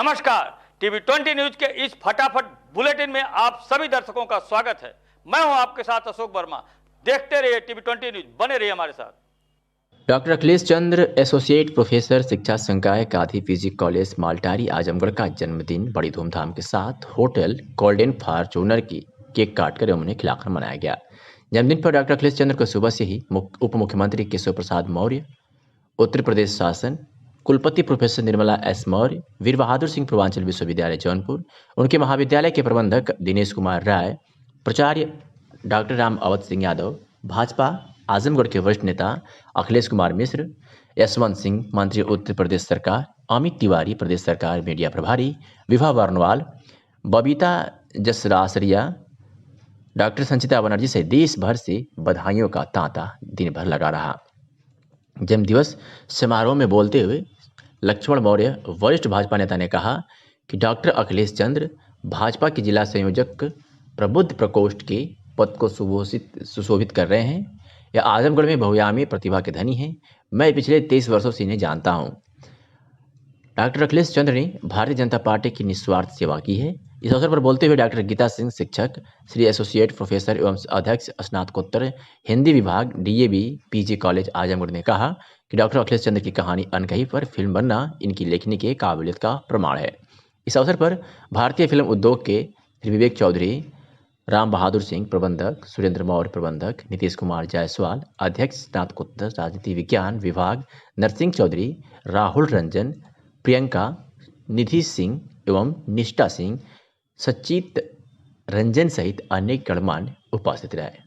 नमस्कार, TV 20 news के इस फटाफट बुलेटिन में आप सभी दर्शकों का स्वागत है। मैं हूं आपके साथ अशोक वर्मा। देखते रहिए टीवी 20 न्यूज, बने रहिए हमारे साथ। डॉक्टर अखिलेश चंद्र एसोसिएट प्रोफेसर शिक्षा संकाय गांधी पीजी कॉलेज माल्टारी आजमगढ़ का जन्मदिन बड़ी धूमधाम के साथ होटल गोल्डन फॉर्च्यूनर की केक काटकर उन्हें खिलाकर मनाया गया। जन्मदिन पर डॉक्टर अखिलेश चंद्र को सुबह से ही उप मुख्यमंत्री केशव प्रसाद मौर्य, उत्तर प्रदेश शासन, कुलपति प्रोफेसर निर्मला एस मौर्य, वीर बहादुर सिंह पूर्वांचल विश्वविद्यालय जौनपुर, उनके महाविद्यालय के प्रबंधक दिनेश कुमार राय, प्राचार्य डॉक्टर राम अवध सिंह यादव, भाजपा आजमगढ़ के वरिष्ठ नेता अखिलेश कुमार मिश्र, यशवंत सिंह मंत्री उत्तर प्रदेश सरकार, अमित तिवारी प्रदेश सरकार मीडिया प्रभारी, विभा बर्नवाल, बबीता जसरासरिया, डॉक्टर संचिता बनर्जी से देश भर से बधाइयों का तांता दिन भर लगा रहा। जन्म दिवस समारोह में बोलते हुए लक्ष्मण मौर्य वरिष्ठ भाजपा नेता ने कहा कि डॉक्टर अखिलेश चंद्र भाजपा के जिला संयोजक प्रबुद्ध प्रकोष्ठ के पद को सुशोभित कर रहे हैं। यह आजमगढ़ में बहुआयामी प्रतिभा के धनी हैं। मैं पिछले 23 वर्षों से इन्हें जानता हूं। डॉक्टर अखिलेश चंद्र ने भारतीय जनता पार्टी की निस्वार्थ सेवा की है। इस अवसर पर बोलते हुए डॉक्टर गीता सिंह, शिक्षक, श्री एसोसिएट प्रोफेसर एवं अध्यक्ष स्नातकोत्तर हिंदी विभाग डीएवी पीजी कॉलेज आजमगढ़ ने कहा कि डॉक्टर अखिलेश चंद्र की कहानी अनकही पर फिल्म बनना इनकी लेखनी के काबिलियत का प्रमाण है। इस अवसर पर भारतीय फिल्म उद्योग के श्री विवेक चौधरी, राम बहादुर सिंह प्रबंधक, सुरेंद्र मौर्य प्रबंधक, नीतीश कुमार जायसवाल अध्यक्ष स्नातकोत्तर राजनीति विज्ञान विभाग, नरसिंह चौधरी, राहुल रंजन, प्रियंका, निधि सिंह एवं निष्ठा सिंह, सचित रंजन सहित अनेक गणमान्य उपस्थित रहे।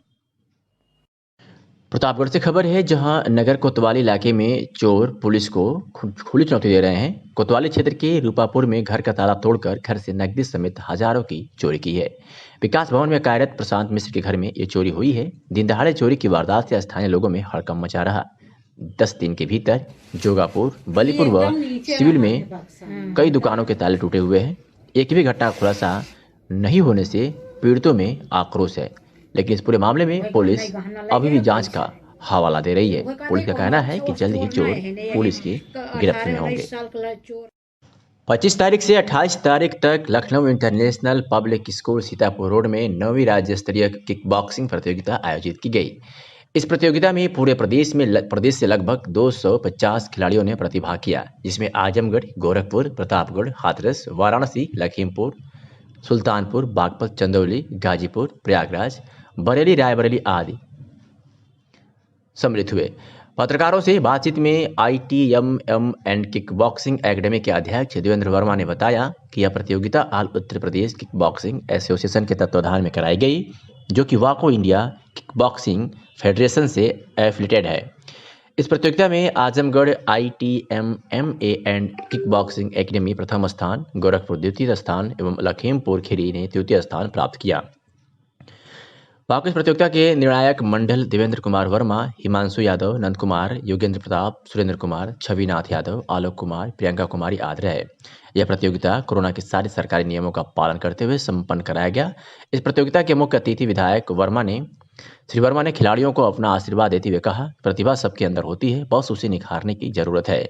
प्रतापगढ़ से खबर है, जहां नगर कोतवाली इलाके में चोर पुलिस को खुली चुनौती दे रहे हैं। कोतवाली क्षेत्र के रूपापुर में घर का ताला तोड़कर घर से नकदी समेत हजारों की चोरी की है। विकास भवन में कार्यरत प्रशांत मिश्र के घर में ये चोरी हुई है। दिन दहाड़े चोरी की वारदात से स्थानीय लोगों में हड़कंप मचा रहा। 10 दिन के भीतर जोगापुर, बलीपुर व सिविल में कई दुकानों के ताले टूटे हुए हैं। एक भी घटना खुलासा नहीं होने से पीड़ितों में आक्रोश है, लेकिन इस पूरे मामले में पुलिस अभी भी जांच का हवाला दे रही है। पुलिस का कहना है कि जल्द ही चोर पुलिस की गिरफ्त में होंगे। 25 तारीख से 28 तारीख तक Lucknow international public school Sitapur road में 9वीं राज्य स्तरीय किक बॉक्सिंग प्रतियोगिता आयोजित की गई। इस प्रतियोगिता में पूरे प्रदेश से लगभग 250 खिलाड़ियों ने प्रतिभाग किया, जिसमें आजमगढ़, गोरखपुर, प्रतापगढ़, हाथरस, वाराणसी, लखीमपुर, सुल्तानपुर, बागपत, चंदौली, गाजीपुर, प्रयागराज, बरेली, रायबरेली आदि सम्मिलित हुए। पत्रकारों से बातचीत में ITMM and kick boxing academy के अध्यक्ष देवेंद्र वर्मा ने बताया कि यह प्रतियोगिता all Uttar Pradesh kick boxing association के तत्वाधान में कराई गई, जो कि वाको इंडिया किक बॉक्सिंग फेडरेशन से एफिलिएटेड है। इस प्रतियोगिता में Azamgarh ITMMA and kick boxing academy प्रथम स्थान, गोरखपुर द्वितीय स्थान एवं लखीमपुर खीरी ने तृतीय स्थान प्राप्त किया। वाकई प्रतियोगिता के निर्णायक मंडल देवेंद्र कुमार वर्मा, हिमांशु यादव, नंद कुमार, योगेंद्र प्रताप, सुरेंद्र कुमार, छविनाथ यादव, आलोक कुमार, प्रियंका कुमारी आदि रहे। यह प्रतियोगिता कोरोना के सारे सरकारी नियमों का पालन करते हुए संपन्न कराया गया। इस प्रतियोगिता के मुख्य अतिथि विधायक श्री वर्मा ने खिलाड़ियों को अपना आशीर्वाद देते हुए कहा, प्रतिभा सबके अंदर होती है, बस उसे निखारने की जरूरत है।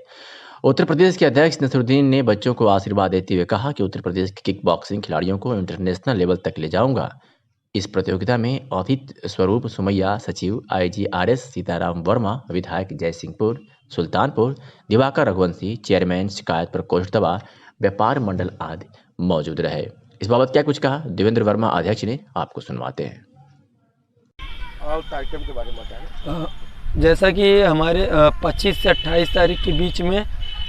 उत्तर प्रदेश के अध्यक्ष नसरुद्दीन ने बच्चों को आशीर्वाद देते हुए कहा कि उत्तर प्रदेश के किक बॉक्सिंग खिलाड़ियों को इंटरनेशनल लेवल तक ले जाऊंगा। इस प्रतियोगिता में अतिथि स्वरूप सुमैया, सचिव IGRS सीताराम वर्मा, विधायक जयसिंहपुर, सुल्तानपुर दिवाकर रघुवंशी, चेयरमैन शिकायत प्रकोष्ठ दवा व्यापार मंडल आदि मौजूद रहे। इस बाबत क्या कुछ कहा देवेंद्र वर्मा अध्यक्ष ने, आपको सुनवाते हैं। और कार्यक्रम के बारे में बताएं। जैसा कि हमारे 25 से 28 तारीख के बीच में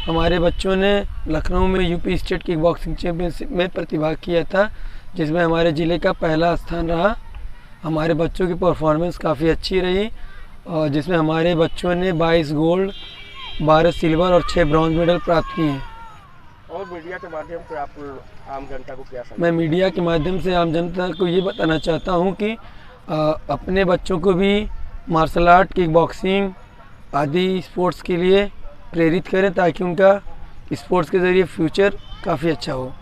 हमारे बच्चों ने लखनऊ में UP state kick boxing championship में प्रतिभाग किया था, जिसमें हमारे ज़िले का पहला स्थान रहा। हमारे बच्चों की परफॉर्मेंस काफ़ी अच्छी रही, और जिसमें हमारे बच्चों ने 22 गोल्ड, 12 सिल्वर और 6 ब्रॉन्ज मेडल प्राप्त किए हैं। और मीडिया के माध्यम से आप आम जनता को क्या मैं मीडिया के माध्यम से आम जनता को ये बताना चाहता हूँ कि अपने बच्चों को भी मार्शल आर्ट, किक बॉक्सिंग आदि स्पोर्ट्स के लिए प्रेरित करें, ताकि उनका स्पोर्ट्स के ज़रिए फ्यूचर काफ़ी अच्छा हो।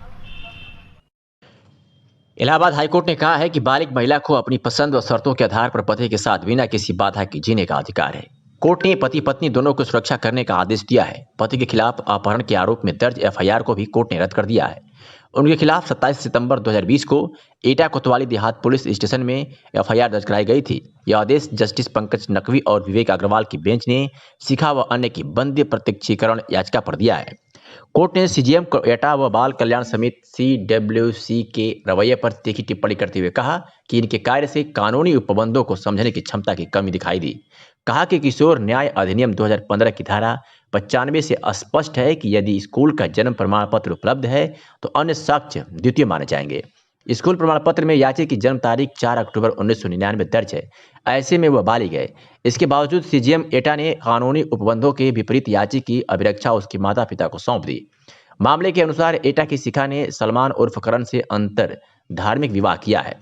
इलाहाबाद हाईकोर्ट ने कहा है कि बालिग महिला को अपनी पसंद व शर्तों के आधार पर पति के साथ बिना किसी बाधा के जीने का अधिकार है। कोर्ट ने पति पत्नी दोनों को सुरक्षा करने का आदेश दिया है। पति के खिलाफ अपहरण के आरोप में दर्ज एफआईआर को भी कोर्ट ने रद्द कर दिया है। उनके खिलाफ 27 सितंबर 2020 को एटा कोतवाली देहात पुलिस स्टेशन में एफआईआर दर्ज कराई गई थी। यह आदेश जस्टिस पंकज नकवी और विवेक अग्रवाल की बेंच ने शिखा व अन्य की बंद प्रत्यक्षीकरण याचिका पर दिया है। कोर्ट ने सीजीएम एटा व बाल कल्याण समिति सीडब्ल्यूसी के रवैये पर तीखी टिप्पणी करते हुए कहा कि इनके कार्य से कानूनी उपबंधों को समझने की क्षमता की कमी दिखाई दी। कहा कि किशोर न्याय अधिनियम 2015 की धारा 95 से स्पष्ट है कि यदि स्कूल का जन्म प्रमाण पत्र उपलब्ध है तो अन्य साक्ष्य द्वितीय माने जाएंगे। स्कूल प्रमाण पत्र में याची की जन्म तारीख 4 अक्टूबर 1999 दर्ज है। ऐसे में वह बालिग है। इसके बावजूद सीजीएम एटा ने कानूनी उपबंधों के विपरीत याची की अभिरक्षा उसके माता पिता को सौंप दी। मामले के अनुसार एटा की शिखा ने सलमान उर्फ करण से अंतर धार्मिक विवाह किया है।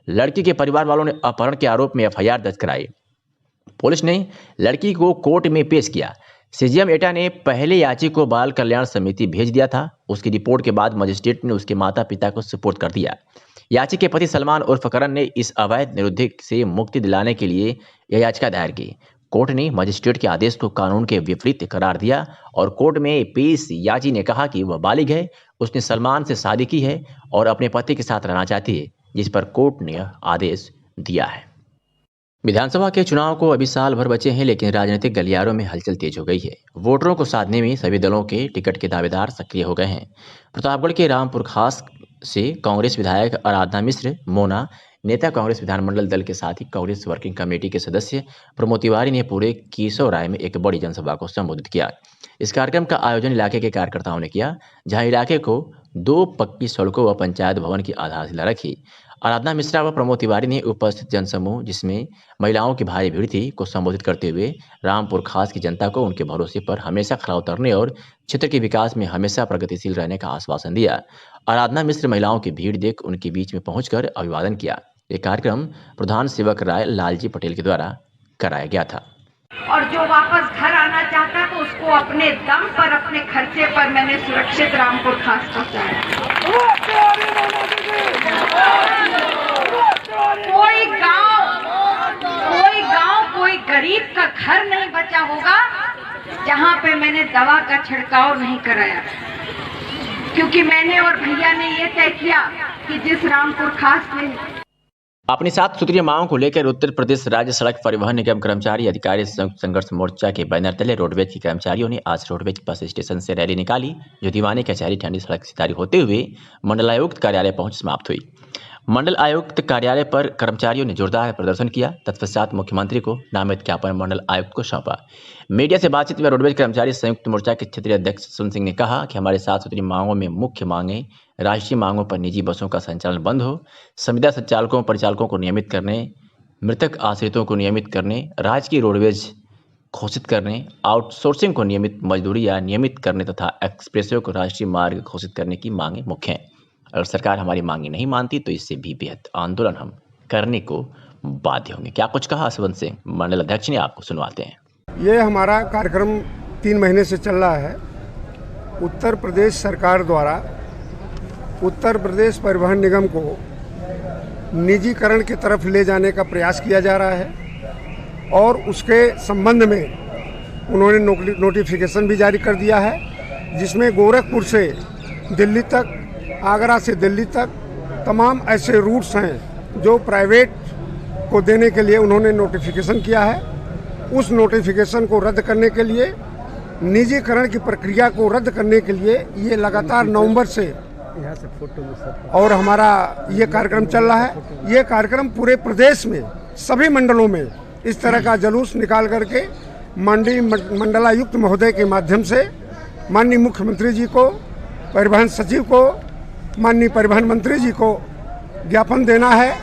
लड़की के परिवार वालों ने अपहरण के आरोप में एफआईआर दर्ज कराई। पुलिस ने लड़की को कोर्ट में पेश किया। सीजीएम एटा ने पहले याची को बाल कल्याण समिति भेज दिया था। उसकी रिपोर्ट के बाद मजिस्ट्रेट ने उसके माता पिता को सुपुर्द कर दिया। याची के पति सलमान उर्फ करण ने इस अवैध निरुद्ध से मुक्ति दिलाने के लिए यह याचिका दायर की। कोर्ट ने मजिस्ट्रेट के आदेश को कानून के विपरीत करार दिया और कोर्ट में पेश याची ने कहा कि वह बालिग है, उसने सलमान से शादी की है और अपने पति के साथ रहना चाहती है, जिस पर कोर्ट ने आदेश दिया है। विधानसभा के चुनाव को अभी साल भर बचे हैं, लेकिन राजनीतिक गलियारों में हलचल तेज हो गई है। वोटरों को साधने में सभी दलों के टिकट के दावेदार सक्रिय हो गए हैं। प्रतापगढ़ के रामपुर खास से कांग्रेस विधायक आराधना मिश्र, मोना नेता कांग्रेस विधानमंडल दल के साथ ही कांग्रेस वर्किंग कमेटी के सदस्य प्रमोद तिवारी ने पूरे केशव राय में एक बड़ी जनसभा को संबोधित किया। इस कार्यक्रम का आयोजन इलाके के कार्यकर्ताओं ने किया, जहां इलाके को 2 पक्की सड़कों व पंचायत भवन की आधारशिला रखी। आराधना मिश्रा व प्रमोद तिवारी ने उपस्थित जनसमूह, जिसमें महिलाओं की भारी भीड़ थी, को संबोधित करते हुए रामपुर खास की जनता को उनके भरोसे पर हमेशा खरा उतरने और क्षेत्र के विकास में हमेशा प्रगतिशील रहने का आश्वासन दिया। आराधना मिश्र महिलाओं की भीड़ देख उनके बीच में पहुंचकर अभिवादन किया। यह कार्यक्रम प्रधान सेवक राय लालजी पटेल के द्वारा कराया गया था। और जो वापस घर आना चाहता है तो उसको अपने दम पर, अपने खर्चे पर मैंने सुरक्षित रामपुर खास पहुंचाया। कोई गरीब का घर नहीं बचा होगा जहां पे मैंने दवा का छिड़काव नहीं कराया, क्योंकि मैंने और भैया ने ये तय किया कि जिस रामपुर खास में अपनी 7 सूत्रीय मांगों को लेकर उत्तर प्रदेश राज्य सड़क परिवहन निगम कर्मचारी अधिकारी संघर्ष मोर्चा के बैनर तले रोडवेज के कर्मचारियों ने आज रोडवेज बस स्टेशन से रैली निकाली, जो दीवानी कचहरी ठंडी सड़क से जारी होते हुए मंडलायुक्त कार्यालय पहुंच समाप्त हुई। मंडल आयुक्त कार्यालय पर कर्मचारियों ने जोरदार प्रदर्शन किया। तत्पश्चात मुख्यमंत्री को नामित ज्ञापन मंडल आयुक्त को सौंपा। मीडिया से बातचीत में रोडवेज कर्मचारी संयुक्त मोर्चा के क्षेत्रीय अध्यक्ष सुन सिंह ने कहा कि हमारे 7 सूत्री मांगों में मुख्य मांगे राष्ट्रीय मांगों पर निजी बसों का संचालन बंद हो, संविदा संचालकों परिचालकों को नियमित करने, मृतक आश्रितों को नियमित करने, राजकीय रोडवेज घोषित करने, आउटसोर्सिंग को नियमित मजदूरी या नियमित करने तथा एक्सप्रेसवे को राष्ट्रीय मार्ग घोषित करने की मांगे मुख्य हैं। अगर सरकार हमारी मांगे नहीं मानती तो इससे भी बेहद आंदोलन हम करने को बाध्य होंगे। क्या कुछ कहा हसवंत सिंह मंडल अध्यक्ष ने, आपको सुनवाते हैं। ये हमारा कार्यक्रम 3 महीने से चल रहा है। उत्तर प्रदेश सरकार द्वारा उत्तर प्रदेश परिवहन निगम को निजीकरण की तरफ ले जाने का प्रयास किया जा रहा है और उसके संबंध में उन्होंने नोटिफिकेशन भी जारी कर दिया है, जिसमें गोरखपुर से दिल्ली तक, आगरा से दिल्ली तक तमाम ऐसे रूट्स हैं जो प्राइवेट को देने के लिए उन्होंने नोटिफिकेशन किया है। उस नोटिफिकेशन को रद्द करने के लिए, निजीकरण की प्रक्रिया को रद्द करने के लिए ये लगातार नवंबर से और हमारा ये कार्यक्रम चल रहा है। ये कार्यक्रम पूरे प्रदेश में सभी मंडलों में इस तरह का जुलूस निकाल करके मंडलायुक्त महोदय के माध्यम से माननीय मुख्यमंत्री जी को, परिवहन सचिव को, माननीय परिवहन मंत्री जी को ज्ञापन देना है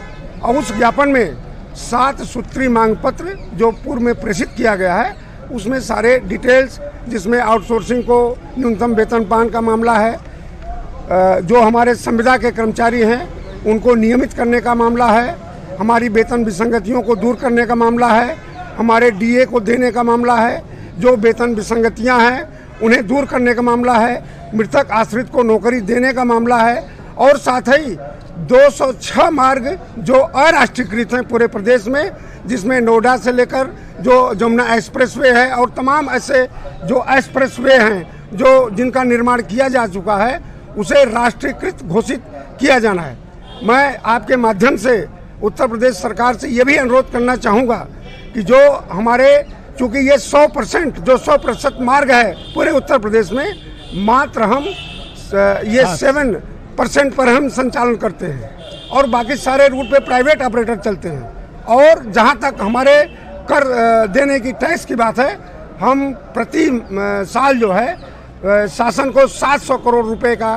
और उस ज्ञापन में 7 सूत्री मांग पत्र जो पूर्व में प्रेषित किया गया है उसमें सारे डिटेल्स, जिसमें आउटसोर्सिंग को न्यूनतम वेतन पान का मामला है, जो हमारे संविदा के कर्मचारी हैं उनको नियमित करने का मामला है, हमारी वेतन विसंगतियों को दूर करने का मामला है, हमारे डीए को देने का मामला है, जो वेतन विसंगतियां हैं उन्हें दूर करने का मामला है, मृतक आश्रित को नौकरी देने का मामला है और साथ ही 206 मार्ग जो अराष्ट्रीयकृत हैं पूरे प्रदेश में, जिसमें नोएडा से लेकर जो जमुना एक्सप्रेसवे है और तमाम ऐसे जो एक्सप्रेसवे हैं जो जिनका निर्माण किया जा चुका है, उसे राष्ट्रीयकृत घोषित किया जाना है। मैं आपके माध्यम से उत्तर प्रदेश सरकार से ये भी अनुरोध करना चाहूँगा कि जो हमारे, चूँकि ये 100% मार्ग है पूरे उत्तर प्रदेश में, मात्र हम ये 7% पर हम संचालन करते हैं और बाकी सारे रूट पे प्राइवेट ऑपरेटर चलते हैं। और जहाँ तक हमारे कर देने की टैक्स की बात है, हम प्रति साल जो है शासन को 700 करोड़ रुपए का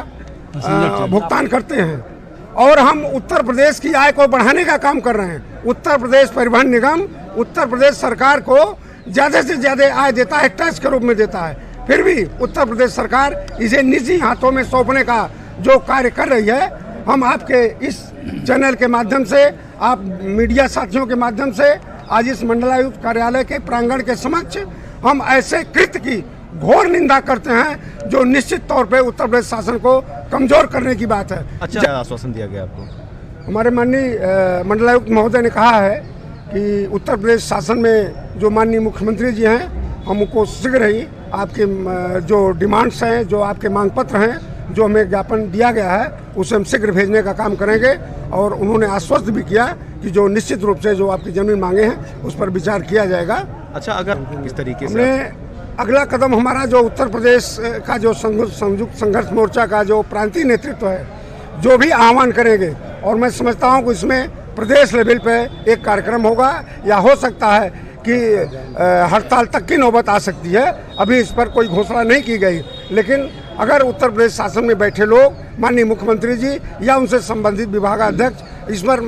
भुगतान करते हैं और हम उत्तर प्रदेश की आय को बढ़ाने का काम कर रहे हैं। उत्तर प्रदेश परिवहन निगम उत्तर प्रदेश सरकार को ज़्यादा से ज़्यादा आय देता है, टैक्स के रूप में देता है, फिर भी उत्तर प्रदेश सरकार इसे निजी हाथों में सौंपने का जो कार्य कर रही है, हम आपके इस चैनल के माध्यम से, आप मीडिया साथियों के माध्यम से आज इस मंडलायुक्त कार्यालय के प्रांगण के समक्ष हम ऐसे कृत्य की घोर निंदा करते हैं जो निश्चित तौर पे उत्तर प्रदेश शासन को कमजोर करने की बात है। अच्छा आश्वासन दिया गया आपको? हमारे माननीय मंडलायुक्त महोदय ने कहा है कि उत्तर प्रदेश शासन में जो माननीय मुख्यमंत्री जी हैं, हम उनको शीघ्र ही आपके जो डिमांड्स हैं, जो आपके मांग पत्र हैं, जो हमें ज्ञापन दिया गया है, उसे हम शीघ्र भेजने का काम करेंगे। और उन्होंने आश्वस्त भी किया कि जो निश्चित रूप से जो आपकी जमीन मांगे हैं उस पर विचार किया जाएगा। अच्छा, अगर इस तरीके से अगला कदम हमारा जो उत्तर प्रदेश का जो संयुक्त संघर्ष मोर्चा का जो प्रांतीय नेतृत्व है, जो भी आह्वान करेंगे, और मैं समझता हूं कि इसमें प्रदेश लेवल पे एक कार्यक्रम होगा या हो सकता है कि हड़ताल तक की नौबत आ सकती है। अभी इस पर कोई घोषणा नहीं की गई, लेकिन अगर उत्तर प्रदेश शासन में बैठे लोग, माननीय मुख्यमंत्री जी या उनसे संबंधित विभागाध्यक्ष इस पर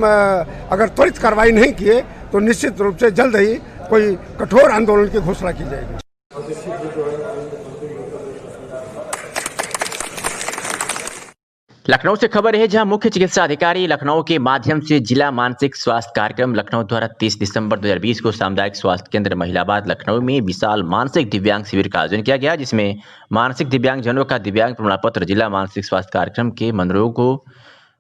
अगर त्वरित कार्रवाई नहीं किए तो निश्चित रूप से जल्द ही कोई कठोर आंदोलन की घोषणा की जाएगी। लखनऊ से खबर है, जहां मुख्य चिकित्सा अधिकारी लखनऊ के माध्यम से जिला मानसिक स्वास्थ्य कार्यक्रम लखनऊ द्वारा 30 दिसंबर 2020 को सामुदायिक स्वास्थ्य केंद्र महिलाबाद लखनऊ में विशाल मानसिक दिव्यांग शिविर का आयोजन किया गया, जिसमें मानसिक दिव्यांगजनों का दिव्यांग प्रमाण पत्र जिला मानसिक स्वास्थ्य कार्यक्रम के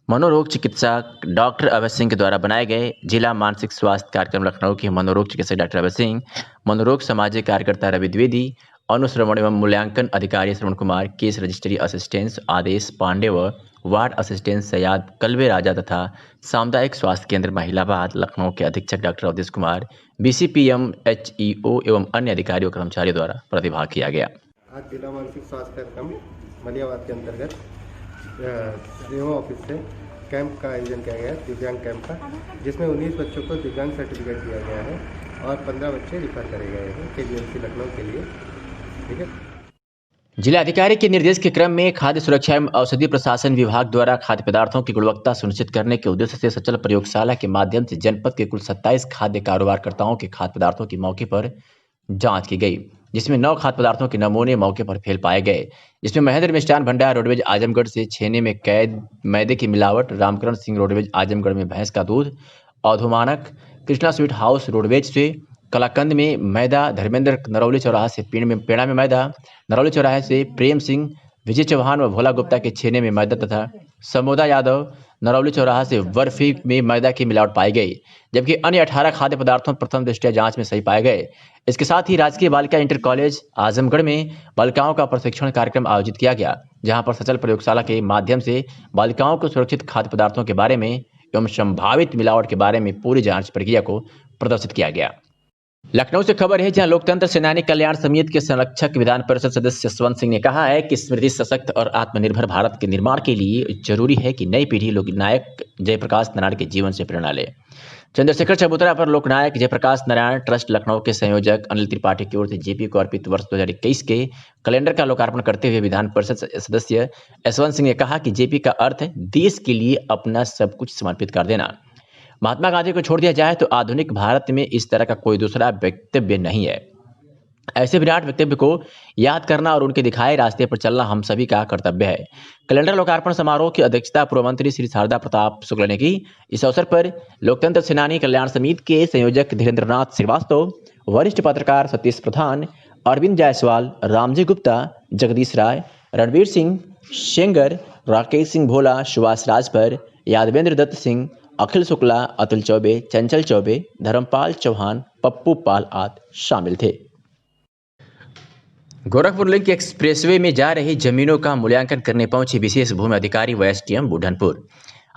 मनोरोग चिकित्सक डॉक्टर अभय सिंह के द्वारा बनाए गए। जिला मानसिक स्वास्थ्य कार्यक्रम लखनऊ के मनोरोग चिकित्सक डॉक्टर अभय सिंह, मनोरोग सामाजिक कार्यकर्ता रवि द्विवेदी, अनुश्रवण एवं मूल्यांकन अधिकारी Shravan Kumar, case registry assistant आदेश पांडे व वार्ड असिस्टेंट सयाद कलवे राजा तथा सामुदायिक स्वास्थ्य केंद्र महिलाबाद लखनऊ के अधीक्षक doctor Awadhesh Kumar, BCPM HEO एवं अन्य अधिकारियों कर्मचारियों द्वारा प्रतिभाग किया गया। आज जिला मानसिक स्वास्थ्य कार्यक्रम मलियाबाद के अंतर्गत सेवा ऑफिस से कैंप का आयोजन किया गया, दिव्यांग कैंप का, जिसमें 19 बच्चों को दिव्यांग सर्टिफिकेट दिया गया है और 15 बच्चे रिफर करे गए हैं KGMC लखनऊ के लिए। ठीक है। जिलाधिकारी के निर्देश के क्रम में खाद्य सुरक्षा एवं औषधि प्रशासन विभाग द्वारा खाद्य पदार्थों की गुणवत्ता सुनिश्चित करने के उद्देश्य से सचल प्रयोगशाला के माध्यम से जनपद के कुल 27 खाद्य कारोबारकर्ताओं के खाद्य पदार्थों की मौके पर जांच की गई, जिसमें 9 खाद्य पदार्थों के नमूने मौके पर फेल पाए गए। इसमें महेंद्र मिष्ठान भंडार रोडवेज आजमगढ़ से छेने में कैद मैदे की मिलावट, रामकरण सिंह रोडवेज आजमगढ़ में भैंस का दूध, औधुमानक कृष्णा स्वीट हाउस रोडवेज से कलाकंद में मैदा, धर्मेंद्र नरौली चौराहा से पेड़ा में मैदा, नरौली चौराहे से प्रेम सिंह, विजय चौहान व भोला गुप्ता के छेने में मैदा तथा समोदा यादव नरौली चौराहा से बर्फी में मैदा की मिलावट पाई गई, जबकि अन्य 18 खाद्य पदार्थों प्रथम दृष्टया जांच में सही पाए गए। इसके साथ ही राजकीय बालिका इंटर कॉलेज आजमगढ़ में बालिकाओं का प्रशिक्षण कार्यक्रम आयोजित किया गया, जहां पर सचल प्रयोगशाला के माध्यम से बालिकाओं को सुरक्षित खाद्य पदार्थों के बारे में एवं संभावित मिलावट के बारे में पूरी जांच प्रक्रिया को प्रदर्शित किया गया। लखनऊ से खबर है, जहां लोकतंत्र सेनानी कल्याण समिति के संरक्षक विधान परिषद सदस्य यशवंत सिंह ने कहा है कि स्मृति सशक्त और आत्मनिर्भर भारत के निर्माण के लिए जरूरी है कि नई पीढ़ी लोकनायक जयप्रकाश नारायण के जीवन से प्रेरणा ले। चंद्रशेखर चबूतरा पर लोकनायक जयप्रकाश नारायण ट्रस्ट लखनऊ के संयोजक अनिल त्रिपाठी की ओर से जेपी को अर्पित वर्ष 2021 के कैलेंडर का लोकार्पण करते हुए विधान परिषद सदस्य यशवंत सिंह ने कहा कि जेपी का अर्थ है देश के लिए अपना सब कुछ समर्पित कर देना। महात्मा गांधी को छोड़ दिया जाए तो आधुनिक भारत में इस तरह का कोई दूसरा वक्तव्य नहीं है। ऐसे विराट वक्तव्य को याद करना और उनके दिखाए रास्ते पर चलना हम सभी का कर्तव्य है। कैलेंडर लोकार्पण समारोह की अध्यक्षता पूर्व मंत्री श्री शारदा प्रताप शुक्ल ने की। इस अवसर पर लोकतंत्र सेनानी कल्याण समिति के संयोजक धीरेन्द्रनाथ श्रीवास्तव, वरिष्ठ पत्रकार सतीश प्रधान, अरविंद जायसवाल, रामजी गुप्ता, जगदीश राय, रणवीर सिंह सेंगर, राकेश सिंह भोला, सुभाष राजभर, यादवेंद्र दत्त सिंह, अखिल शुक्ला, अतुल चौबे, चंचल चौबे, धर्मपाल चौहान, पप्पू पाल आदि शामिल थे। गोरखपुर लिंक एक्सप्रेसवे में जा रही जमीनों का मूल्यांकन करने पहुंचे विशेष भूमि अधिकारी व एसडीएम बुढ़नपुर।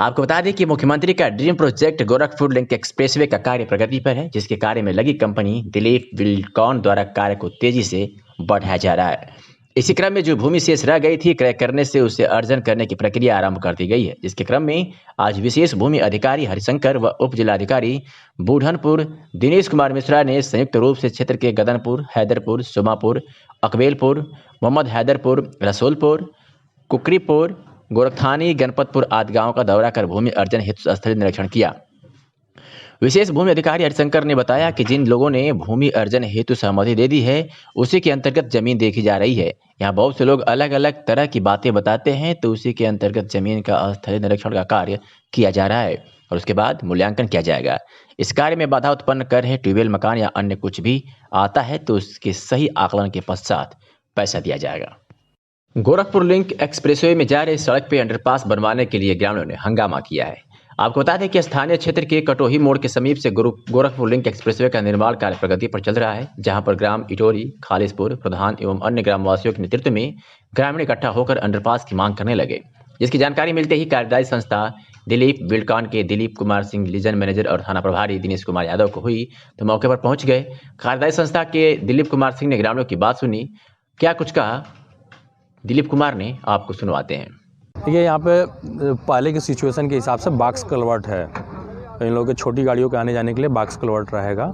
आपको बता दें कि मुख्यमंत्री का dream project Gorakhpur link expressway का कार्य प्रगति पर है, जिसके कार्य में लगी कंपनी दिलीप बिल्डकॉन द्वारा कार्य को तेजी से बढ़ाया जा रहा है। इसी क्रम में जो भूमि शेष रह गई थी क्रय करने से उसे अर्जन करने की प्रक्रिया आरंभ कर दी गई है, जिसके क्रम में आज विशेष भूमि अधिकारी हरिशंकर व उप जिलाधिकारी बुढ़नपुर दिनेश कुमार मिश्रा ने संयुक्त रूप से क्षेत्र के गदनपुर, हैदरपुर, सोमापुर, अकबेलपुर, मोहम्मद हैदरपुर, रसूलपुर, कुकरीपुर, गोरखथानी, गणपतपुर आदि गांवों का दौरा कर भूमि अर्जन हेतु स्थलीय निरीक्षण किया। विशेष भूमि अधिकारी हरिशंकर ने बताया कि जिन लोगों ने भूमि अर्जन हेतु सहमति दे दी है उसी के अंतर्गत जमीन देखी जा रही है। यहाँ बहुत से लोग अलग अलग तरह की बातें बताते हैं, तो उसी के अंतर्गत जमीन का स्थलीय निरीक्षण का कार्य किया जा रहा है और उसके बाद मूल्यांकन किया जाएगा। इस कार्य में बाधा उत्पन्न कर रहे ट्यूबवेल, मकान या अन्य कुछ भी आता है तो उसके सही आकलन के पश्चात पैसा दिया जाएगा। गोरखपुर लिंक एक्सप्रेसवे में जा रही सड़क पर अंडरपास बनवाने के लिए ग्रामीणों ने हंगामा किया है। आपको बता दें कि स्थानीय क्षेत्र के कटोही मोड़ के समीप से गोरखपुर लिंक एक्सप्रेसवे का निर्माण कार्य प्रगति पर चल रहा है, जहां पर ग्राम इटोरी, खालिसपुर प्रधान एवं अन्य ग्रामवासियों के नेतृत्व में ग्रामीण इकट्ठा होकर अंडरपास की मांग करने लगे, जिसकी जानकारी मिलते ही कार्यदायी संस्था दिलीप बिल्डकॉन के दिलीप कुमार सिंह, लीजन मैनेजर और थाना प्रभारी दिनेश कुमार यादव को हुई तो मौके पर पहुंच गए। कार्यदायी संस्था के दिलीप कुमार सिंह ने ग्रामीणों की बात सुनी। क्या कुछ कहा दिलीप कुमार ने, आपको सुनवाते हैं। देखिए, यहाँ पे पहले की सिचुएशन के हिसाब से बॉक्स कलवर्ट है। इन लोगों के छोटी गाड़ियों के आने जाने के लिए बॉक्स कलवर्ट रहेगा,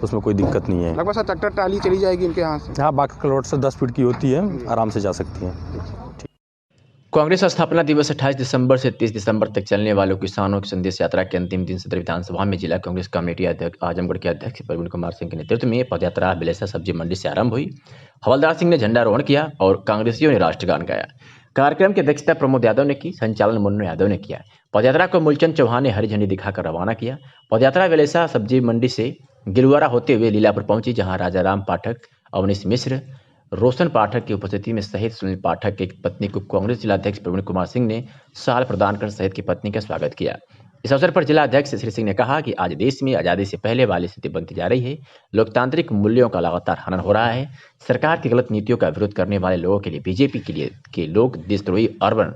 उसमें कोई दिक्कत नहीं है। लगभग ट्रैक्टर ट्राली चली जाएगी इनके यहाँ से। हाँ, बॉक्स कलवर्ट से 10 फीट की होती है, आराम से जा सकती हैं। कांग्रेस स्थापना दिवस 28 दिसंबर से 30 दिसंबर तक चलने वालों किसानों की संदेश यात्रा के अंतिम दिन सदर विधानसभा में जिला कांग्रेस कमेटी अध्यक्ष आजमगढ़ के अध्यक्ष प्रवीण कुमार सिंह के नेतृत्व में पदयात्रा बिलेसा सब्जी मंडी से आरंभ हुई। हवलदार सिंह ने झंडारोहण किया और कांग्रेसियों ने राष्ट्रगान गाया। कार्यक्रम की अध्यक्षता प्रमोद यादव ने की, संचालन मुन्नू यादव ने किया। पदयात्रा को मूलचंद चौहान ने हरी झंडी दिखाकर रवाना किया। पदयात्रा बिलेसा सब्जी मंडी से गिलवारा होते हुए लीलापुर पहुंची, जहां राजाराम पाठक, अवनीश मिश्र, रोशन पाठक की उपस्थिति में शहीद सुनील पाठक की पत्नी को कांग्रेस जिलाध्यक्ष प्रवीण कुमार सिंह ने शाल प्रदान कर शहीद की पत्नी का स्वागत किया। इस अवसर पर जिला अध्यक्ष श्री सिंह ने कहा कि आज देश में आज़ादी से पहले वाली स्थिति बनती जा रही है। लोकतांत्रिक मूल्यों का लगातार हनन हो रहा है। सरकार की गलत नीतियों का विरोध करने वाले लोगों के लिए बीजेपी के लोग देशद्रोही, अर्बन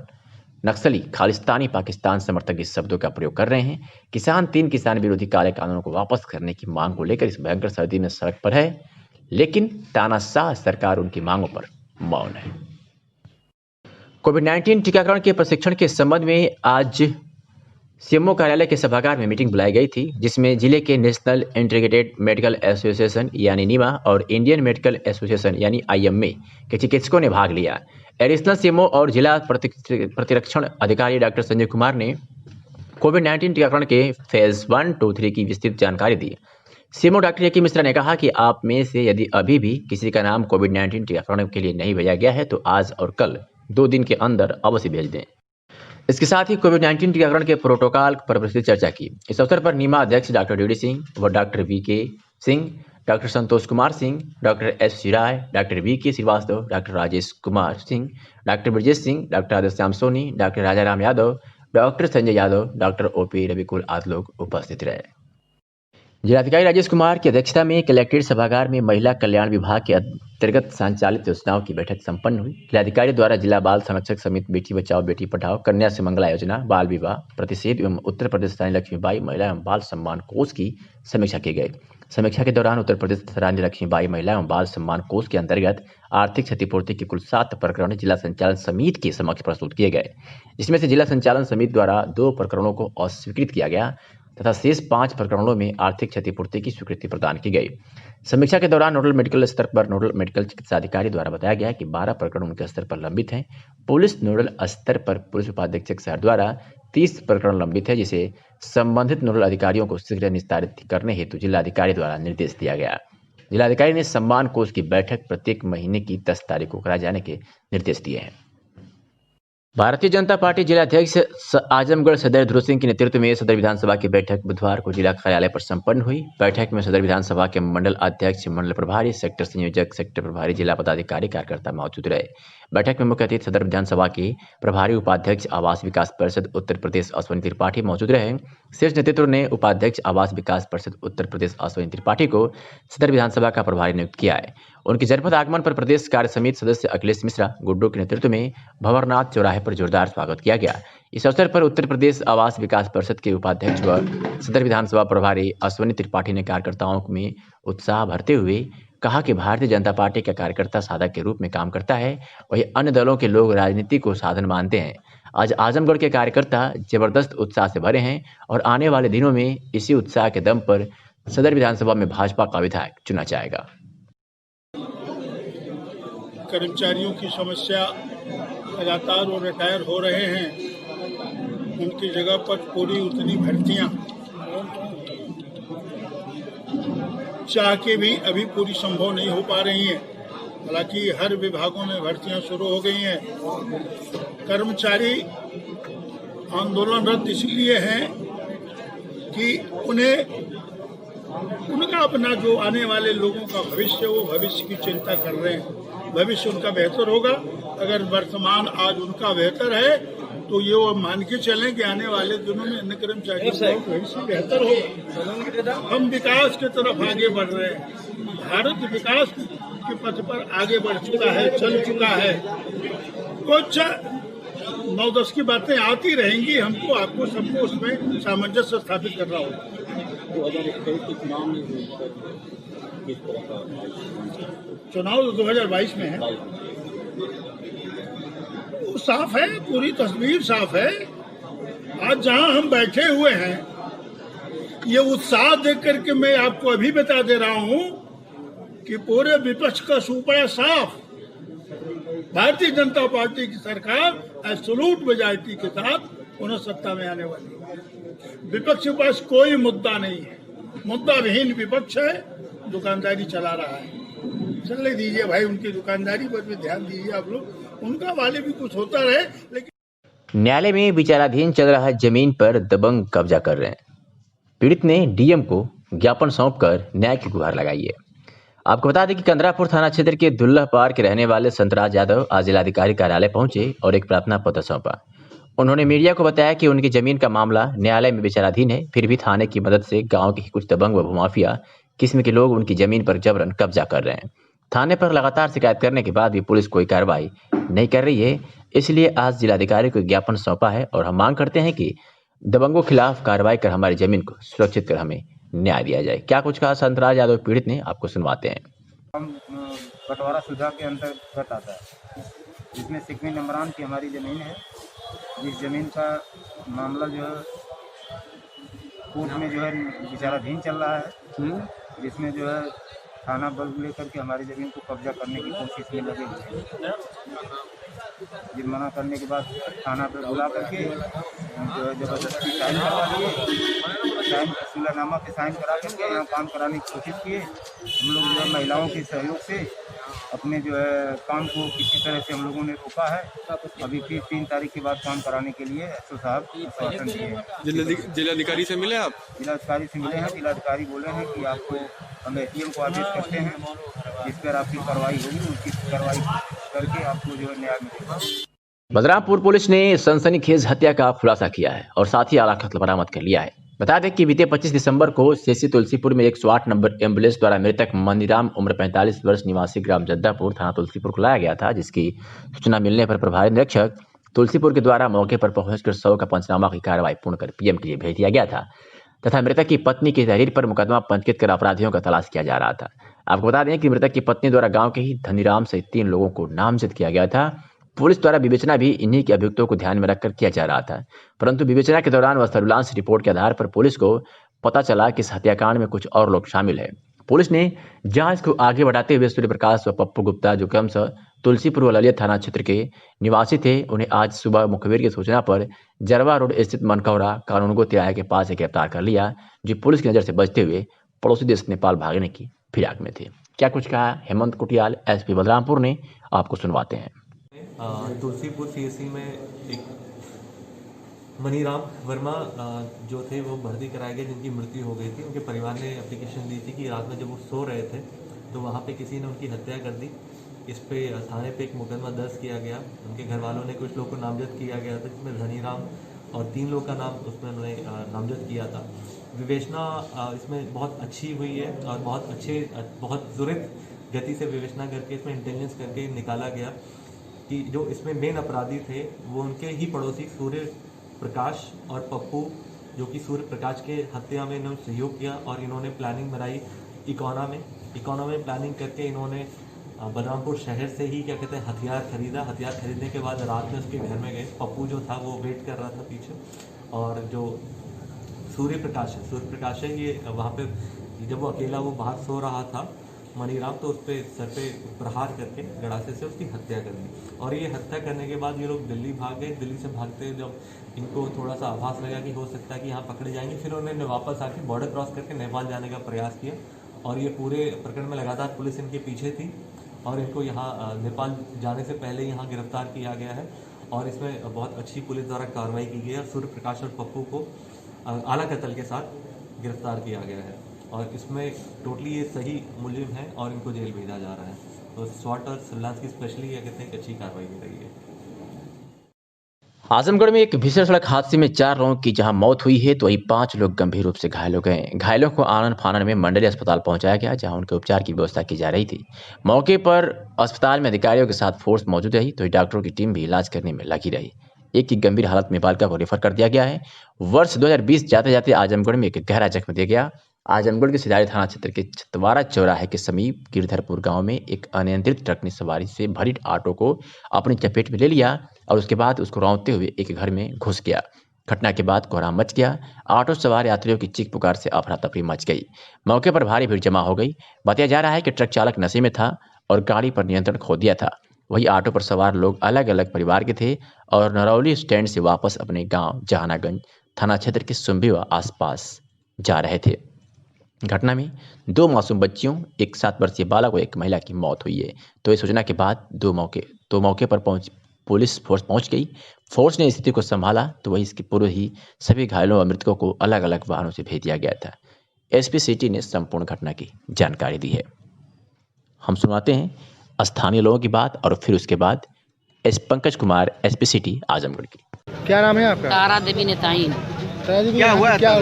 नक्सली, खालिस्तानी, पाकिस्तान समर्थक इस शब्दों का प्रयोग कर रहे हैं। किसान 3 किसान विरोधी काले कानूनों को वापस करने की मांग को लेकर इस भयंकर सर्दी में सड़क पर है, लेकिन तानाशाह सरकार उनकी मांगों पर मौन है। कोविड-19 टीकाकरण के प्रशिक्षण के संबंध में आज सीएमओ कार्यालय के सभागार में मीटिंग बुलाई गई थी, जिसमें जिले के नेशनल इंटीग्रेटेड मेडिकल एसोसिएशन यानी नीमा और इंडियन मेडिकल एसोसिएशन यानी IMA के चिकित्सकों ने भाग लिया। एडिशनल सीएमओ और जिला प्रतिरक्षण अधिकारी डॉक्टर संजय कुमार ने कोविड-19 टीकाकरण के फेज 1, 2, 3 की विस्तृत जानकारी दी। सीएमओ डॉक्टर ए.के. मिश्रा ने कहा कि आप में से यदि अभी भी किसी का नाम कोविड-19 टीकाकरण के लिए नहीं भेजा गया है तो आज और कल 2 दिन के अंदर अवश्य भेज दें। इसके साथ ही कोविड-19 टीकाकरण के प्रोटोकॉल पर विस्तृत चर्चा की। इस अवसर पर नीमा अध्यक्ष डॉक्टर डी.डी. सिंह व doctor V.K. Singh, doctor Santosh Kumar Singh, doctor S. Rai, doctor V.K. Srivastava, doctor Rajesh Kumar Singh, doctor Brajesh Singh, doctor Adishyam Soni, doctor Rajaram Yadav, doctor Sanjay Yadav, doctor O.P. Ravikul आदि लोग उपस्थित रहे। जिलाधिकारी राजेश कुमार की अध्यक्षता में कलेक्ट्रेट सभागार में महिला कल्याण विभाग के अंतर्गत संचालित योजनाओं की बैठक संपन्न हुई। जिलाधिकारी द्वारा जिला बाल संरक्षक समिति बेटी बचाओ बेटी पढ़ाओ, कन्या सुमंगला योजना, बाल विवाह प्रतिषेध एवं उत्तर प्रदेश रानी लक्ष्मीबाई महिला एवं बाल सम्मान कोष की समीक्षा की गई। समीक्षा के दौरान उत्तर प्रदेश रानी लक्ष्मीबाई महिला एवं बाल सम्मान कोष के अंतर्गत आर्थिक क्षतिपूर्ति के कुल 7 प्रकरण जिला संचालन समिति के समक्ष प्रस्तुत किए गए, जिसमें से जिला संचालन समिति द्वारा 2 प्रकरणों को अस्वीकृत किया गया तथा शेष 5 प्रकरणों में आर्थिक क्षतिपूर्ति की स्वीकृति प्रदान की गई। समीक्षा के दौरान नोडल मेडिकल स्तर पर नोडल मेडिकल चिकित्सा अधिकारी द्वारा बताया गया कि 12 प्रकरण उनके स्तर पर लंबित हैं। पुलिस नोडल स्तर पर पुलिस उपाधीक्षक शहर द्वारा 30 प्रकरण लंबित है, जिसे संबंधित नोडल अधिकारियों को शीघ्र निस्तारित करने हेतु जिलाधिकारी द्वारा निर्देश दिया गया। जिलाधिकारी ने सम्मान कोष की बैठक प्रत्येक महीने की 10 तारीख को कराए जाने के निर्देश दिए हैं। भारतीय जनता पार्टी जिला अध्यक्ष आजमगढ़ सदर ध्रुव सिंह के नेतृत्व में सदर विधानसभा की बैठक बुधवार को जिला कार्यालय पर संपन्न हुई। बैठक में सदर विधानसभा के मंडल अध्यक्ष, मंडल प्रभारी, सेक्टर संयोजक, सेक्टर प्रभारी, जिला पदाधिकारी, कार्यकर्ता मौजूद रहे। बैठक में मुख्य अतिथि सदर विधानसभा के प्रभारी उपाध्यक्ष आवास विकास परिषद उत्तर प्रदेश अश्विनी त्रिपाठी मौजूद रहे। शीर्ष नेतृत्व ने उपाध्यक्ष आवास विकास परिषद उत्तर प्रदेश अश्विनी त्रिपाठी को सदर विधानसभा का प्रभारी नियुक्त किया है। उनके जनपद आगमन पर प्रदेश कार्य समिति सदस्य अखिलेश मिश्रा गुड्डू के नेतृत्व में भंवरनाथ चौराहे पर जोरदार स्वागत किया गया। इस अवसर पर उत्तर प्रदेश आवास विकास परिषद के उपाध्यक्ष व सदर विधानसभा प्रभारी अश्विनी त्रिपाठी ने कार्यकर्ताओं में उत्साह भरते हुए कहा कि भारतीय जनता पार्टी का कार्यकर्ता साधक के रूप में काम करता है, वही अन्य दलों के लोग राजनीति को साधन मानते हैं। आज आजमगढ़ के कार्यकर्ता जबरदस्त उत्साह से भरे हैं और आने वाले दिनों में इसी उत्साह के दम पर सदर विधानसभा में भाजपा का विधायक चुना जाएगा। कर्मचारियों की समस्या लगातार वो रिटायर हो रहे हैं, उनकी जगह पर पूरी उतनी भर्तियां चाह के भी अभी पूरी संभव नहीं हो पा रही हैं। हालांकि हर विभागों में भर्तियां शुरू हो गई हैं। कर्मचारी आंदोलनरत इसलिए हैं कि उन्हें उनका अपना जो आने वाले लोगों का भविष्य, वो भविष्य की चिंता कर रहे हैं। भविष्य उनका बेहतर होगा। अगर वर्तमान आज उनका बेहतर है तो ये वो मान के चलें कि आने वाले दिनों में अन्य कर्मचारियों का भविष्य बेहतर होगा। हम विकास की तरफ आगे बढ़ रहे हैं। भारत विकास के पथ पर आगे बढ़ चुका है, चल चुका है। कुछ 9-10 की बातें आती रहेंगी, हमको आपको सबको उसमें सामंजस्य स्थापित करना होगा। 2021 के चुनाव में चुनाव 2022 में है, वो साफ है, पूरी तस्वीर साफ है। आज जहां हम बैठे हुए हैं, ये उत्साह देख करके मैं आपको अभी बता दे रहा हूं कि पूरे विपक्ष का सुपड़ा साफ। भारतीय जनता पार्टी की सरकार एब्सोल्यूट मेजॉरिटी के साथ पुनः सत्ता में आने वाली है। विपक्ष के पास कोई मुद्दा नहीं है, मुद्दा विहीन विपक्ष है, दुकानदारी चला रहा है। चलने दीजिए भाई, उनकी दुकानदारी पर भी ध्यान दीजिए आप लोग, उनका वाले भी कुछ होता रहे। लेकिन न्यायालय में विचाराधीन चल रहा जमीन पर दबंग कब्जा कर रहे हैं। पीड़ित ने डीएम को ज्ञापन सौंपकर न्याय की गुहार लगाई है। आपको बता दें कि कंदरापुर थाना क्षेत्र के दुल्लह पार के रहने वाले संतराज यादव आज जिलाधिकारी कार्यालय पहुंचे और एक प्रार्थना पत्र सौंपा। उन्होंने मीडिया को बताया कि उनकी जमीन का मामला न्यायालय में विचाराधीन है, फिर भी थाने की मदद से गांव के कुछ दबंग व भूमाफिया किस्म के लोग उनकी जमीन पर जबरन कब्जा कर रहे हैं। थाने पर लगातार शिकायत करने के बाद भी पुलिस कोई कार्रवाई नहीं कर रही है, इसलिए आज जिलाधिकारी को ज्ञापन सौंपा है और हम मांग करते हैं कि दबंगों के खिलाफ कार्रवाई कर हमारी जमीन को सुरक्षित कर हमें न्याय दिया जाए। क्या कुछ कहा संतराज यादव पीड़ित ने, आपको सुनवाते हैं। हम बंटवारा सुधा के अंतर्गत आता है, जिसमें सिकमी नंबरान की हमारी ज़मीन है। जिस ज़मीन का मामला जो है कोर्ट में जो है विचाराधीन चल रहा है, जिसमें जो है थाना बल लेकर के हमारी ज़मीन को कब्जा करने की कोशिश में लगे हुए हैं। जुर्माना करने के बाद थाना पर बुला करके जो है ज़बरदस्ती साइन करवा दिए, साइन सुलहनामा पे साइन करा करके यहाँ काम कराने की कोशिश किए। हम लोग जो है महिलाओं के सहयोग से अपने जो है काम को किसी तरह से हम लोगों ने रोका है। अभी फिर 3 तारीख के बाद काम कराने के लिए एसओ साहब आश्वासन दिए। जिलाधिकारी से मिले आप? जिलाधिकारी से मिले हैं। जिलाधिकारी बोले हैं कि आपको हम एटीएम को आदेश करते हैं, जिस पर आपकी कार्रवाई होगी, उसकी कार्रवाई करके आपको जो है न्याय मिलेगा। बलरामपुर पुलिस ने सनसनीखेज हत्या का खुलासा किया है और साथ ही आला कत्ल बरामद कर लिया है। बता दें कि बीते 25 दिसंबर को सीसी तुलसीपुर में 108 नंबर एम्बुलेंस द्वारा मृतक मनीराम उम्र 45 वर्ष निवासी ग्राम जद्दापुर थाना तुलसीपुर को लाया गया था, जिसकी सूचना मिलने पर प्रभारी निरीक्षक तुलसीपुर के द्वारा मौके पर पहुंचकर शव का पंचनामा की कार्रवाई पूर्ण कर पीएम के लिए भेज दिया गया था तथा मृतक की पत्नी की तहरीर पर मुकदमा पंजीकृत कर अपराधियों का तलाश किया जा रहा था। आपको बता दें कि मृतक की पत्नी द्वारा गाँव के ही धनीराम सहित 3 लोगों को नामजद किया गया था। पुलिस द्वारा विवेचना भी इन्हीं के अभियुक्तों को ध्यान में रखकर किया जा रहा था, परंतु विवेचना के दौरान व सर्विलांस रिपोर्ट के आधार पर पुलिस को पता चला कि इस हत्याकांड में कुछ और लोग शामिल हैं। पुलिस ने जांच को आगे बढ़ाते हुए सूर्य प्रकाश व पप्पू गुप्ता, जो क्रमशः तुलसीपुर व ललिया थाना क्षेत्र के निवासी थे, उन्हें आज सुबह मुखबिर की सूचना पर जरवा रोड स्थित मनकौरा कानूनगो तिराहे के पास से गिरफ्तार कर लिया, जो पुलिस की नजर से बचते हुए पड़ोसी देश नेपाल भागने की फिराक में थे। क्या कुछ कहा हेमंत कुटियाल एसपी बलरामपुर ने, आपको सुनवाते हैं। तुलसीपुर सीएससी में एक मनीराम वर्मा जो थे वो भर्ती कराए गए, जिनकी मृत्यु हो गई थी। उनके परिवार ने एप्लीकेशन दी थी कि रात में जब वो सो रहे थे तो वहाँ पे किसी ने उनकी हत्या कर दी। इस पे थाने पे एक मुकदमा दर्ज किया गया। उनके घर वालों ने कुछ लोग को नामजद किया गया था, जिसमें धनीराम और 3 लोग का नाम उसमें उन्होंने नामजद किया था। विवेचना इसमें बहुत अच्छी हुई है और बहुत त्वरित गति से विवेचना करके इसमें इंटेलिजेंस करके निकाला गया कि जो इसमें मेन अपराधी थे वो उनके ही पड़ोसी सूर्य प्रकाश और पप्पू, जो कि सूर्य प्रकाश के हत्या में इन्होंने सहयोग किया और इन्होंने प्लानिंग बनाई इकोना में प्लानिंग करके इन्होंने बलरामपुर शहर से ही हथियार खरीदा। हथियार खरीदने के बाद रात में उसके घर में गए। पप्पू जो था वो वेट कर रहा था पीछे, और जो सूर्य प्रकाश है ये वहाँ पे जब वो अकेला वो बाहर सो रहा था मनीराम, तो उस पर सर पे प्रहार करके गड़ासे से उसकी हत्या कर दी। और ये हत्या करने के बाद ये लोग दिल्ली भाग गए। दिल्ली से भागते जब इनको थोड़ा सा आभास लगा कि हो सकता है कि यहाँ पकड़े जाएंगे, फिर उन्होंने वापस आके बॉर्डर क्रॉस करके नेपाल जाने का प्रयास किया। और ये पूरे प्रकरण में लगातार पुलिस इनके पीछे थी और इनको यहाँ नेपाल जाने से पहले यहाँ गिरफ्तार किया गया है। और इसमें बहुत अच्छी पुलिस द्वारा कार्रवाई की गई है। सूर्य प्रकाश और पप्पू को आला कत्ल के साथ गिरफ्तार किया गया है और इसमें टोटली ये सही मुलजिम है और इनको जेल भेजा जा रहा है। तो स्वाट और सर्विलांस की स्पेशली ये कहते हैं कि अच्छी कार्रवाई की रही है। आजमगढ़ में एक भीषण सड़क हादसे में 4 लोगों की जहां मौत हुई है तो वहीं 5 लोग गंभीर रूप से घायल हो गए। घायलों को आनन फानन में मंडली अस्पताल पहुंचाया गया, जहां उनके उपचार की व्यवस्था की जा रही थी। मौके पर अस्पताल में अधिकारियों के साथ फोर्स मौजूद रही तो डॉक्टरों की टीम भी इलाज करने में लगी रही। एक की गंभीर हालत में बालिका को रेफर कर दिया गया है। वर्ष 2020 जाते जाते आजमगढ़ में एक गहरा जख्म दे गया। आजमगढ़ के सिधारी थाना क्षेत्र के छतवारा चौराहे के समीप गिरधरपुर गांव में एक अनियंत्रित ट्रक ने सवारी से भरी ऑटो को अपनी चपेट में ले लिया और उसके बाद उसको रौंदते हुए एक घर में घुस गया। घटना के बाद कोहराम मच गया। ऑटो सवार यात्रियों की चीख पुकार से अफरा तफरी मच गई। मौके पर भारी भीड़ जमा हो गई। बताया जा रहा है कि ट्रक चालक नशे में था और गाड़ी पर नियंत्रण खो दिया था। वही ऑटो पर सवार लोग अलग अलग परिवार के थे और नरौली स्टैंड से वापस अपने गांव जहानागंज थाना क्षेत्र के सुम्बी व आसपास जा रहे थे। घटना में 2 मासूम बच्चियों, एक 7 वर्षीय बालक और एक महिला की मौत हुई है। तो इस सूचना के बाद मौके पर पुलिस फोर्स पहुंच गई। फोर्स ने स्थिति को संभाला तो वही इसके पूर्व ही सभी घायलों और मृतकों को अलग अलग वाहनों से भेज दिया गया था। एसपी सिटी ने संपूर्ण घटना की जानकारी दी है। हम सुनाते हैं स्थानीय लोगों की बात और फिर उसके बाद पंकज कुमार, एसपी सिटी आजमगढ़ की। क्या नाम है आपका? तारा देवी नेताइन। क्या हुआ था?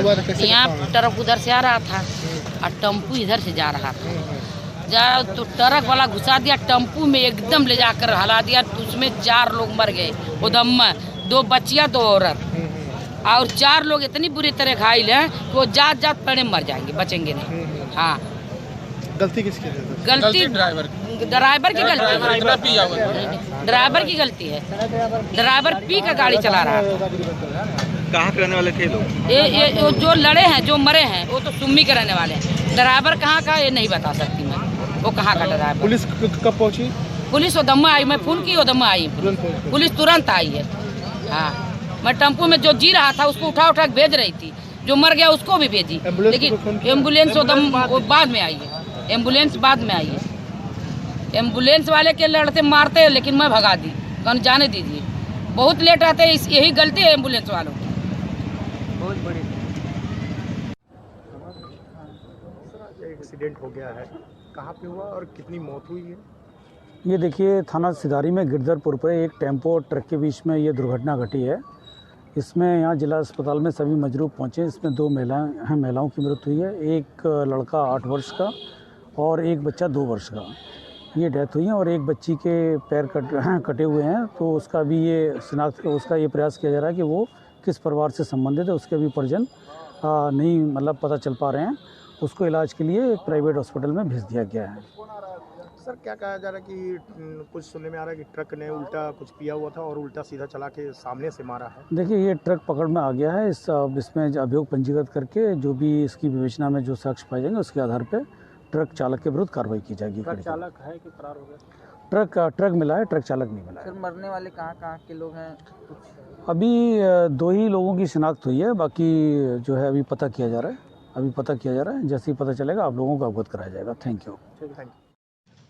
यहाँ ट्रक उधर से आ रहा था और टेम्पू इधर से जा रहा था। तो ट्रक वाला घुसा दिया टेम्पू में, एकदम ले जाकर हला दिया। उसमें 4 लोग मर गए उधम में, 2 बच्चियां 2 औरत, और 4 लोग इतनी बुरी तरह घायल हैं कि वो जात पड़े मर जाएंगे, बचेंगे नहीं। हाँ, गलती किसकी है? गलती ड्राइवर की गलती है। ड्राइवर की गलती है। ड्राइवर पी कर गाड़ी चला रहा है। कहाँ के रहने वाले थे लोग? ये जो लड़े हैं, जो मरे हैं, वो तो सुम्मी के रहने वाले हैं। ड्राइवर कहाँ का ये नहीं बता सकती मैं, वो कहाँ का ड्राइवर। पुलिस कब पहुंची? पुलिस उदम्मा आई, मैं फोन की उदम्मा आई, पुलिस तुरंत आई है। हाँ, मैं टेम्पू में जो जी रहा था उसको उठा के भेज रही थी, जो मर गया उसको भी भेजी, लेकिन एम्बुलेंस बाद में आई है। एम्बुलेंस बाद में आई है। एम्बुलेंस वाले के लड़ते मारते हैं, लेकिन मैं भगा दी, कौन जाने दीजिए। बहुत लेट आते हैं, यही गलती है एम्बुलेंस वालों की। बहुत बड़ी एक्सीडेंट हो गया है, कहाँ पे हुआ और कितनी मौत हुई है? ये देखिए, थाना सिधारी में गिरधरपुर पर एक टेम्पो और ट्रक के बीच में ये दुर्घटना घटी है। इसमें यहाँ जिला अस्पताल में सभी मजरूब पहुँचे। इसमें 2 महिलाओं की मृत्यु हुई है। एक लड़का 8 वर्ष का और एक बच्चा 2 वर्ष का, ये डेथ हुई है। और एक बच्ची के पैर कटे हुए हैं, तो उसका भी ये शिनाख्त, उसका ये प्रयास किया जा रहा है कि वो किस परिवार से संबंधित है। उसके भी परिजन नहीं पता चल पा रहे हैं। उसको इलाज के लिए एक प्राइवेट हॉस्पिटल में भेज दिया गया है। सर, क्या कहा जा रहा है कि कुछ सुनने में आ रहा है कि ट्रक ने उल्टा कुछ पिया हुआ था और उल्टा सीधा चला के सामने से मारा है? देखिए, ये ट्रक पकड़ में आ गया है। इसमें अभियोग पंजीकृत करके जो भी इसकी विवेचना में जो साक्ष्य पाए जाएंगे उसके आधार पर ट्रक चालक के विरुद्ध कार्रवाई की जाएगी। ट्रक चालक है कि फरार हो गया? ट्रक मिला है, ट्रक चालक नहीं मिला है। सर, मरने वाले कहाँ के लोग हैं? अभी 2 ही लोगों की शिनाख्त हुई है, बाकी जो है अभी पता किया जा रहा है। जैसे ही पता चलेगा आप लोगों को अवगत कराया जाएगा। Thank you.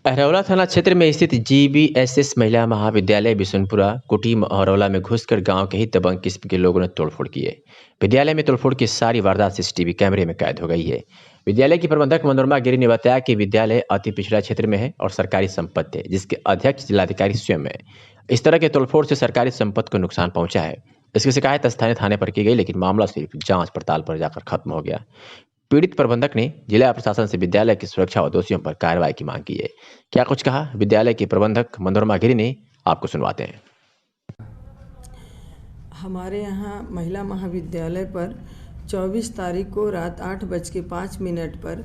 अहरौला थाना क्षेत्र में स्थित GBSS महिला महाविद्यालय बिशुनपुरा कुटी अहरौला में घुसकर गांव के ही दबंग किस्म के लोगों ने तोड़फोड़ की है। विद्यालय में तोड़फोड़ की सारी वारदात CCTV कैमरे में कैद हो गई है। विद्यालय की प्रबंधक मनोरमा गिरी ने बताया कि विद्यालय अति पिछड़ा क्षेत्र में है और सरकारी संपत्ति है, जिसके अध्यक्ष जिलाधिकारी स्वयं है। इस तरह के तोड़फोड़ से सरकारी संपत्ति को नुकसान पहुंचा है। इसकी शिकायत स्थानीय थाने पर की गई, लेकिन मामला सिर्फ जांच पड़ताल पर जाकर खत्म हो गया। पीड़ित प्रबंधक ने जिला प्रशासन से विद्यालय की सुरक्षा और दोषियों पर कार्रवाई की मांग की है। क्या कुछ कहा विद्यालय के प्रबंधक मनोरमा गिरी ने, आपको सुनवाते हैं। हमारे यहाँ महिला महाविद्यालय पर 24 तारीख को रात 8:05 पर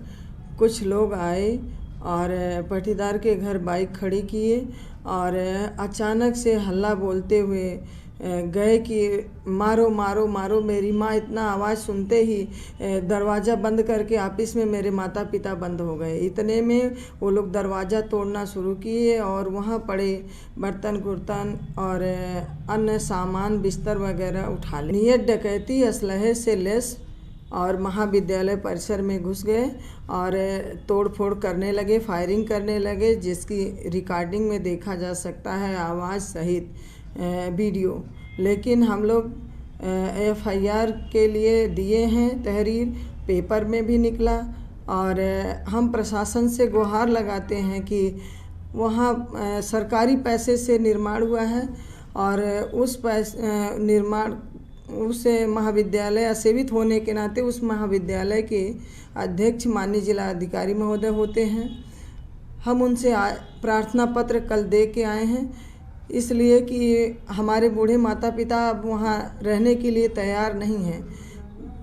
कुछ लोग आए और पटीदार के घर बाइक खड़ी किए और अचानक से हल्ला बोलते हुए गए कि मारो मारो मारो। मेरी माँ इतना आवाज़ सुनते ही दरवाज़ा बंद करके ऑफिस में मेरे माता पिता बंद हो गए। इतने में वो लोग दरवाज़ा तोड़ना शुरू किए और वहाँ पड़े बर्तन कुर्तन और अन्य सामान बिस्तर वगैरह उठा लिए। नियत डकैती असलहे से लेस और महाविद्यालय परिसर में घुस गए और तोड़फोड़ करने लगे, फायरिंग करने लगे, जिसकी रिकॉर्डिंग में देखा जा सकता है आवाज़ सहित वीडियो। लेकिन हम लोग FIR के लिए दिए हैं तहरीर, पेपर में भी निकला और हम प्रशासन से गुहार लगाते हैं कि वहाँ सरकारी पैसे से निर्माण हुआ है और उस निर्माण उस महाविद्यालय असेवित होने के नाते उस महाविद्यालय के अध्यक्ष माननीय जिलाधिकारी महोदय होते हैं। हम उनसे प्रार्थना पत्र कल दे के आए हैं, इसलिए कि हमारे बूढ़े माता पिता अब वहाँ रहने के लिए तैयार नहीं हैं।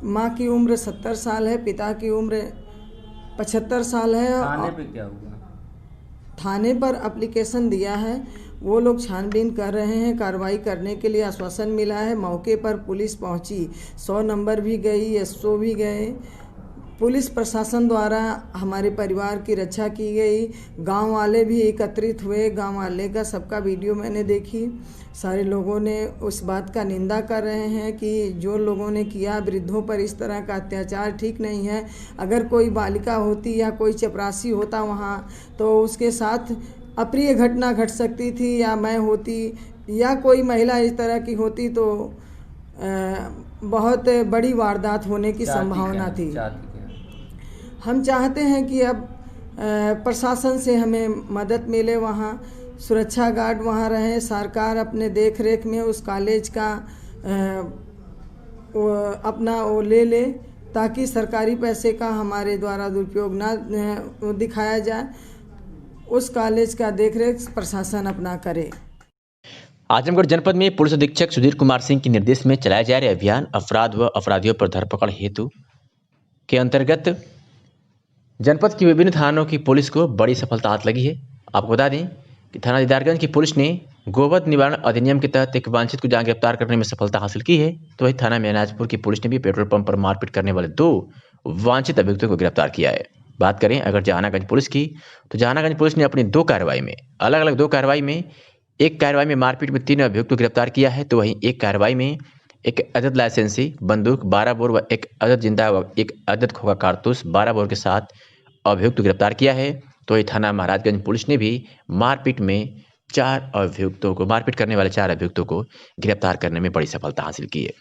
माँ की उम्र 70 साल है, पिता की उम्र 75 साल है। थाने पे क्या हुआ? थाने पर एप्लीकेशन दिया है, वो लोग छानबीन कर रहे हैं, कार्रवाई करने के लिए आश्वासन मिला है। मौके पर पुलिस पहुंची, 100 नंबर भी गई, SO भी गए। पुलिस प्रशासन द्वारा हमारे परिवार की रक्षा की गई। गांव वाले भी एकत्रित हुए, गांव वाले का सबका वीडियो मैंने देखी। सारे लोगों ने उस बात का निंदा कर रहे हैं कि जो लोगों ने किया वृद्धों पर इस तरह का अत्याचार ठीक नहीं है। अगर कोई बालिका होती या कोई चपरासी होता वहाँ तो उसके साथ अप्रिय घटना घट सकती थी, या मैं होती या कोई महिला इस तरह की होती तो बहुत बड़ी वारदात होने की संभावना थी। हम चाहते हैं कि अब प्रशासन से हमें मदद मिले, वहाँ सुरक्षा गार्ड वहाँ रहे, सरकार अपने देख रेख में उस कॉलेज का अपना वो ले ताकि सरकारी पैसे का हमारे द्वारा दुरुपयोग ना दिखाया जाए। उस कॉलेज का देखरेख प्रशासन अपना करे। आजमगढ़ जनपद में पुलिस अधीक्षक सुधीर कुमार सिंह के निर्देश में चलाए जा रहे अभियान अपराध व अपराधियों पर धरपकड़ हेतु के अंतर्गत जनपद की विभिन्न थानों की पुलिस को बड़ी सफलता हाथ लगी है। आपको बता दें कि थाना दीदारगंज की पुलिस ने गोवध निवारण अधिनियम के तहत एक वांछित को जहां गिरफ्तार करने में सफलता हासिल की है, तो वही थाना महनाजपुर की पुलिस ने भी पेट्रोल पंप पर मारपीट करने वाले 2 वांछित अभियुक्तों को गिरफ्तार किया है। बात करें अगर जहानागंज पुलिस की, तो जहानागंज पुलिस ने अपनी 2 कार्रवाई में अलग अलग 2 कार्रवाई में, एक कार्रवाई में मारपीट में 3 अभियुक्तों को गिरफ्तार किया है, तो वहीं एक कार्रवाई में एक अदद लाइसेंसी बंदूक 12 बोर व एक अदद जिंदा व एक अदद खोखा कारतूस 12 बोर के साथ अभियुक्त गिरफ्तार किया है। तो ये थाना महाराजगंज पुलिस ने भी मारपीट में 4 अभियुक्तों को, मारपीट करने वाले 4 अभियुक्तों को गिरफ्तार करने में बड़ी सफलता हासिल की है।